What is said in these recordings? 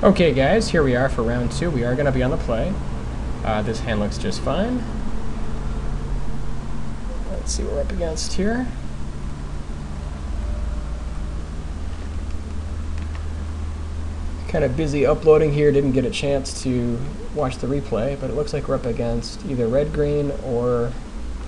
Okay guys, here we are for round 2. We are going to be on the play. This hand looks just fine. Let's see what we're up against here. Kind of busy uploading here, didn't get a chance to watch the replay, but it looks like we're up against either red-green or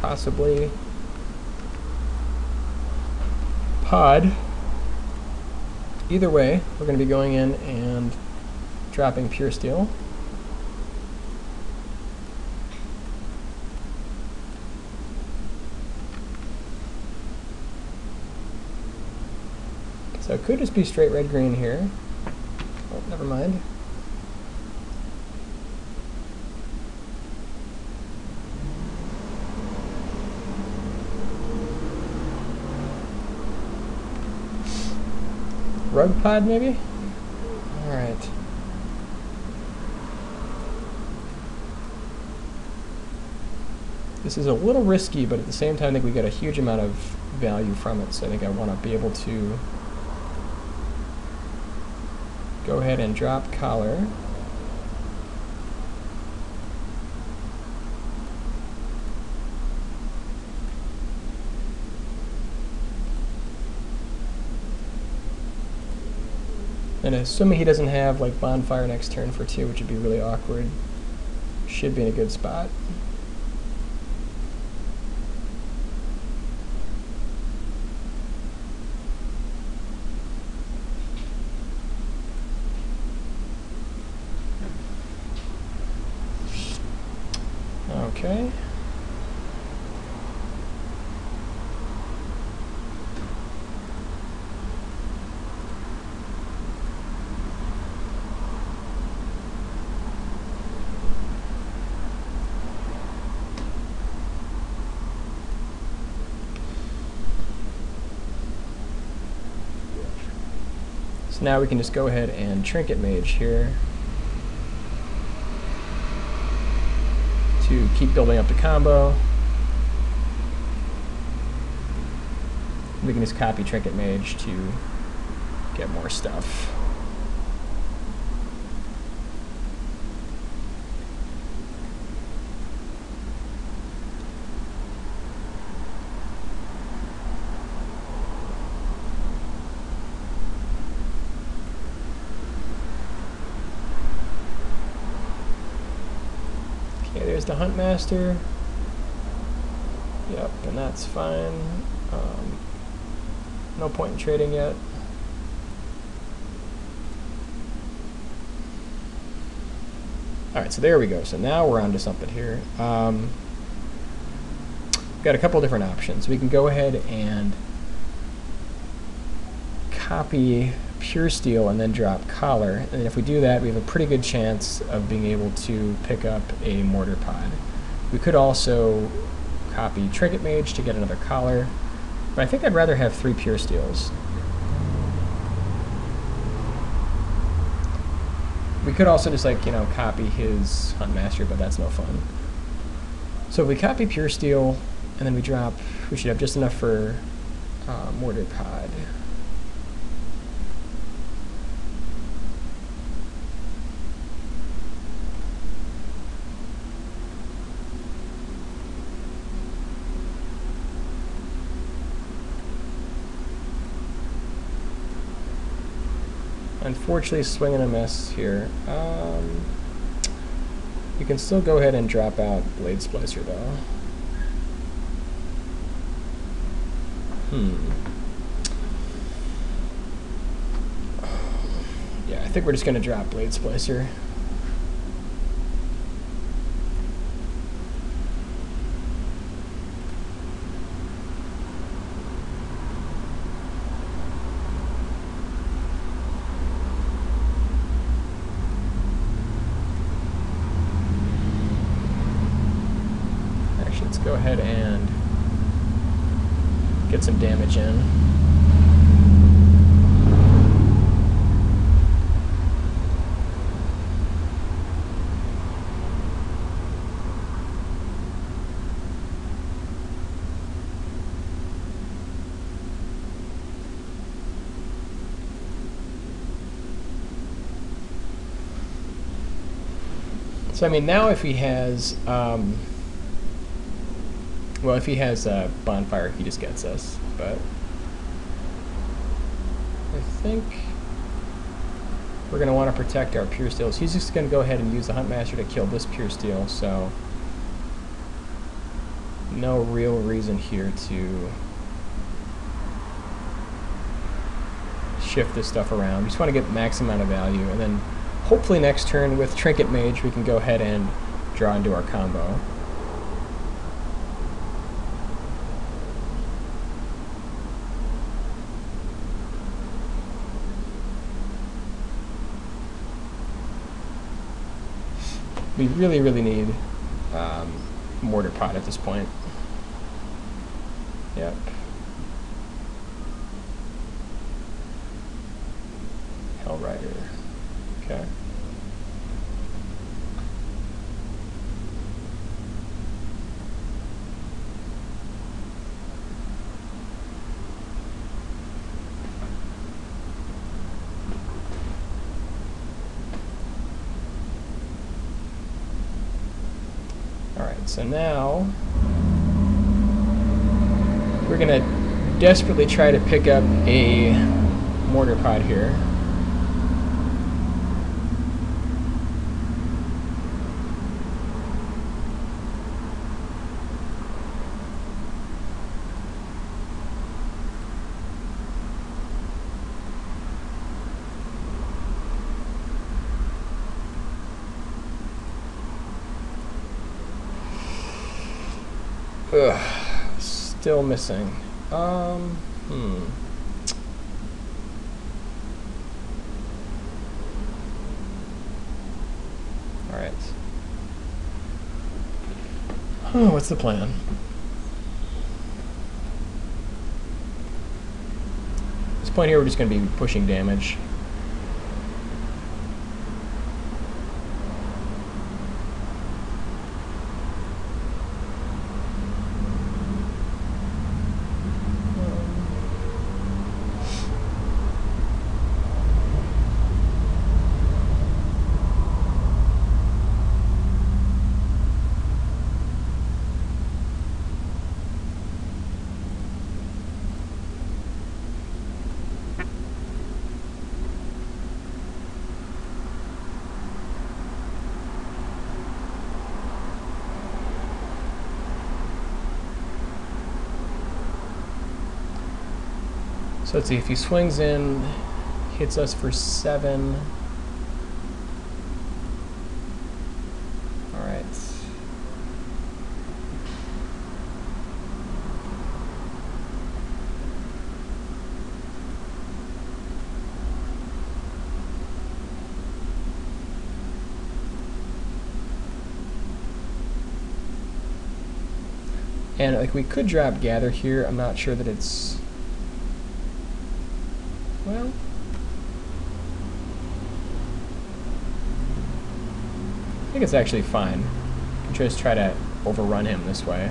possibly pod. Either way, we're going to be going in and dropping Puresteel. So it could just be straight red-green here. Oh, never mind. Rug pod, maybe? Alright. This is a little risky, but at the same time I think we get a huge amount of value from it, so I think I want to be able to go ahead and drop collar. And assuming he doesn't have like bonfire next turn for 2, which would be really awkward, should be in a good spot. Okay. So now we can just go ahead and Trinket Mage here to keep building up the combo. We can just copy Trinket Mage to get more stuff. Okay, there's the Huntmaster. Yep, and that's fine. No point in trading yet. Alright, so there we go. So now we're on to something here. Got a couple different options. We can go ahead and copy Puresteel and then drop collar. And if we do that, we have a pretty good chance of being able to pick up a mortar pod. We could also copy Trinket Mage to get another collar, but I think I'd rather have 3 Puresteels. We could also just like, copy his Huntmaster, but that's no fun. So if we copy Puresteel and then we drop, we should have just enough for mortar pod. Unfortunately, swing and a miss here. You can still go ahead and drop out Blade Splicer, though. Yeah, I think we're just going to drop Blade Splicer. Let's go ahead and get some damage in. So I mean, now if he has, well, if he has a bonfire, he just gets us. But I think we're going to want to protect our Puresteel. So he's just going to go ahead and use the Huntmaster to kill this Puresteel. So no real reason here to shift this stuff around. We just want to get max amount of value, and then hopefully next turn with Trinket Mage we can go ahead and draw into our combo. We really, really need Mortar Pot at this point. Yep. Hellrider. Okay. Alright, so now we're going to desperately try to pick up a Mortar Pod here. Ugh, still missing. Alright. Oh, what's the plan? At this point here, we're just going to be pushing damage. So let's see, if he swings in, hits us for 7. Alright. And like we could drop Gather here. I'm not sure that it's, well, I think it's actually fine. You can just try to overrun him this way.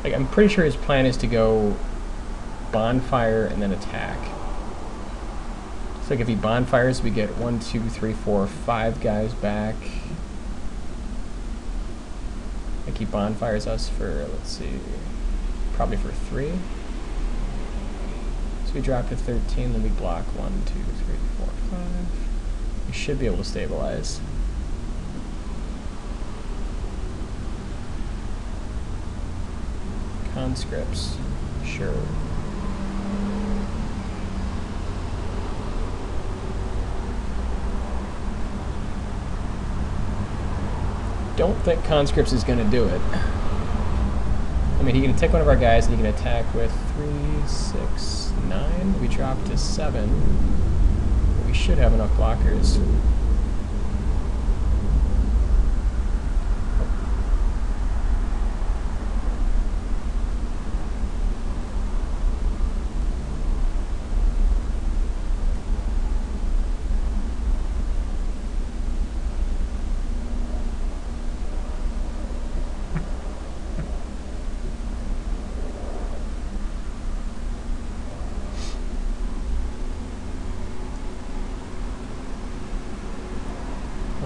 Like, I'm pretty sure his plan is to go bonfire and then attack. So like if he bonfires, we get 1, 2, 3, 4, 5 guys back. Like he bonfires us for, let's see, probably for 3. So we drop to 13, then we block 1, 2, 3, 4, 5. We should be able to stabilize. Conscripts, sure. Don't think Conscripts is going to do it. I mean, he can take one of our guys and he can attack with 3, 6, 9. We drop to 7. We should have enough blockers.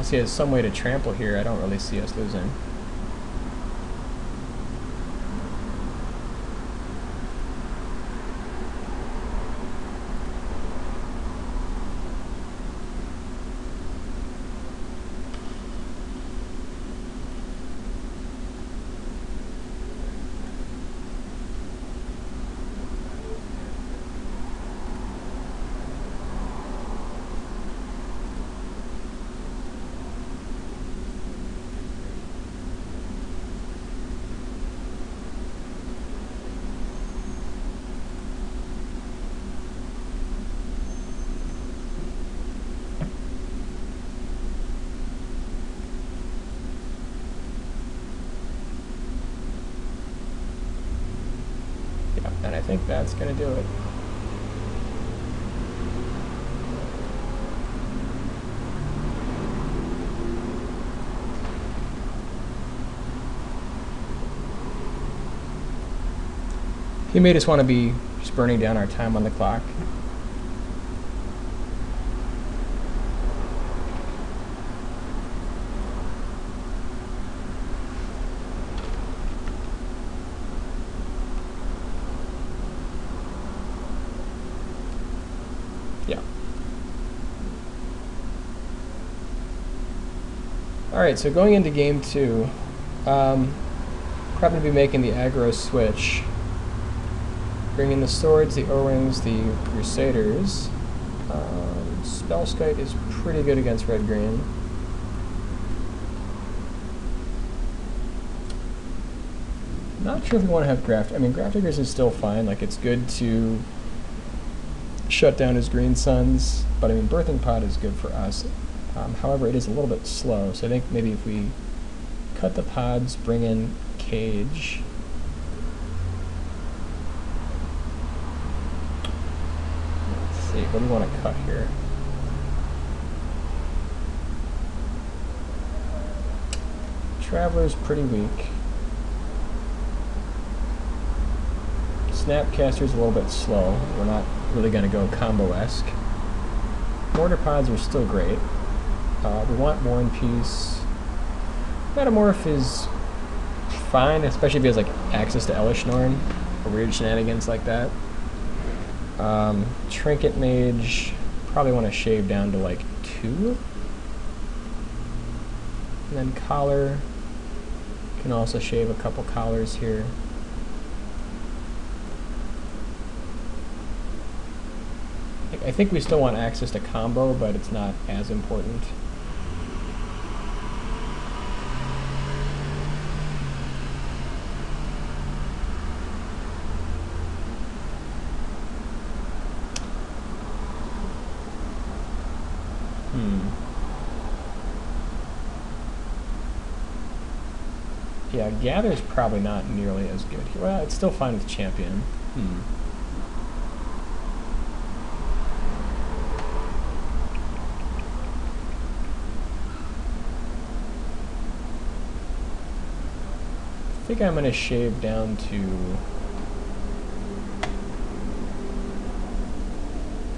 Unless he has some way to trample here, I don't really see us losing. And I think that's going to do it. He made us want to be just burning down our time on the clock. Yeah. Alright, so going into game 2, probably going to be making the aggro switch. Bringing the swords, the O-rings, the crusaders. Spellskite is pretty good against red-green. Not sure if we want to have Graft. I mean, Graft Diggers is still fine. Like, it's good to shut down his green sons, but I mean, Birthing Pod is good for us. However, it is a little bit slow, so I think maybe if we cut the pods, bring in Cage. Let's see, what do we want to cut here? Traveler's pretty weak. Snapcaster's a little bit slow. We're not really going to go combo-esque. Mortar Pods are still great. We want War and Peace. Metamorph is fine, especially if he has like access to Elishnorn or weird shenanigans like that. Trinket Mage, probably want to shave down to like 2. And then Collar, can also shave a couple collars here. I think we still want access to combo, but it's not as important. Yeah, Gather's probably not nearly as good here. Well, it's still fine with Champion. I think I'm going to shave down to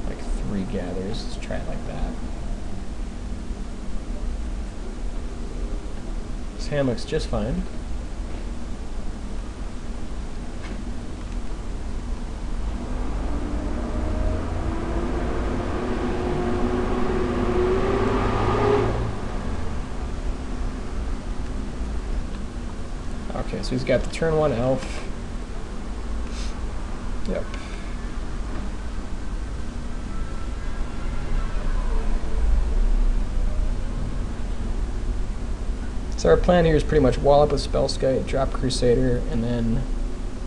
like 3 Gathers. Let's try it like that. This hand looks just fine. Okay, so he's got the turn 1 elf. Yep. So our plan here is pretty much wall up with Spellskite, drop Crusader, and then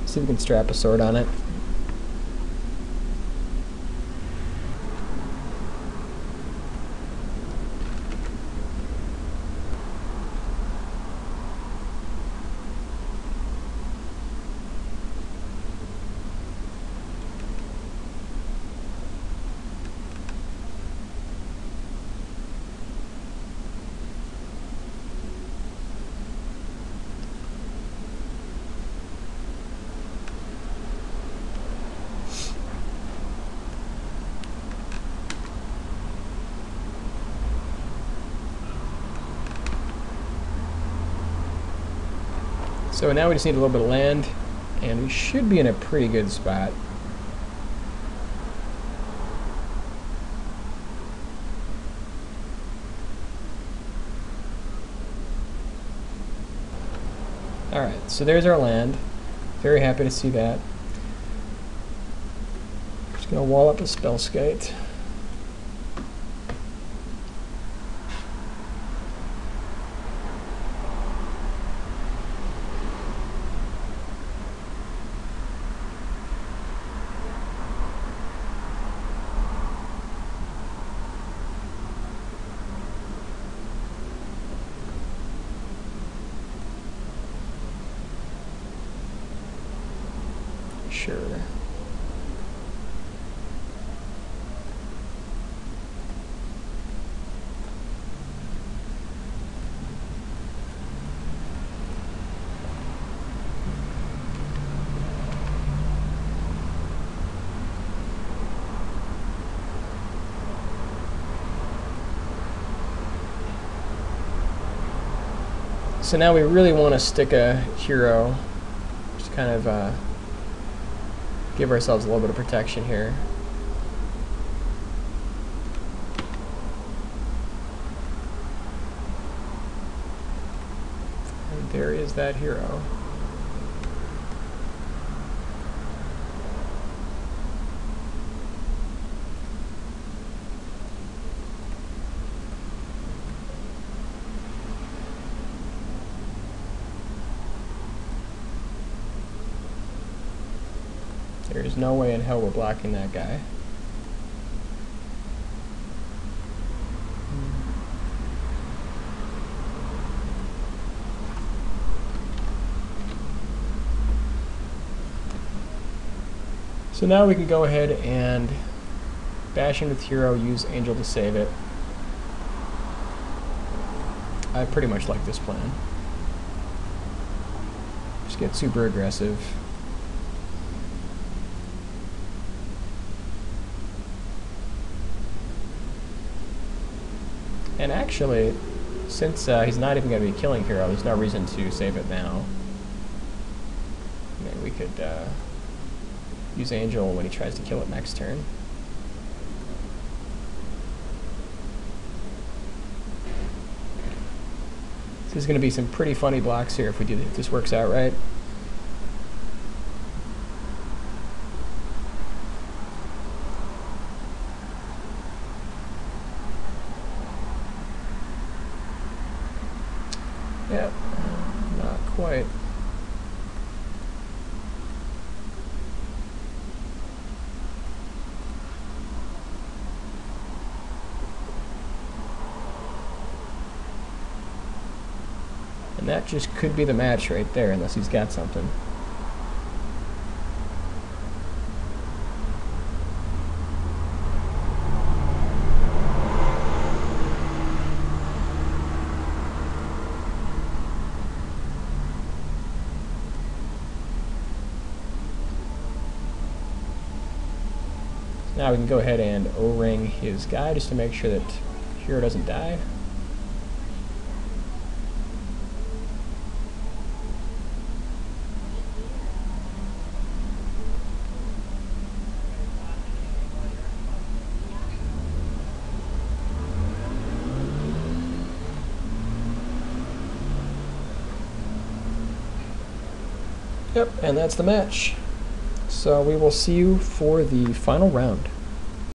see if we can strap a sword on it. So now we just need a little bit of land, and we should be in a pretty good spot. Alright, so there's our land. Very happy to see that. Just going to wall up a Spellskite. Sure. So now we really want to stick a hero, just kind of give ourselves a little bit of protection here. And there is that hero. There is no way in hell we're blocking that guy. So now we can go ahead and bash in with hero, use angel to save it. I pretty much like this plan. Just get super aggressive. And actually, since he's not even going to be killing hero, there's no reason to save it now. Maybe we could use angel when he tries to kill it next turn. There's going to be some pretty funny blocks here if this works out right. Yep, not quite. And that just could be the match right there, unless he's got something. Now we can go ahead and O-ring his guy just to make sure that hero doesn't die. Yep, and that's the match. So we will see you for the final round.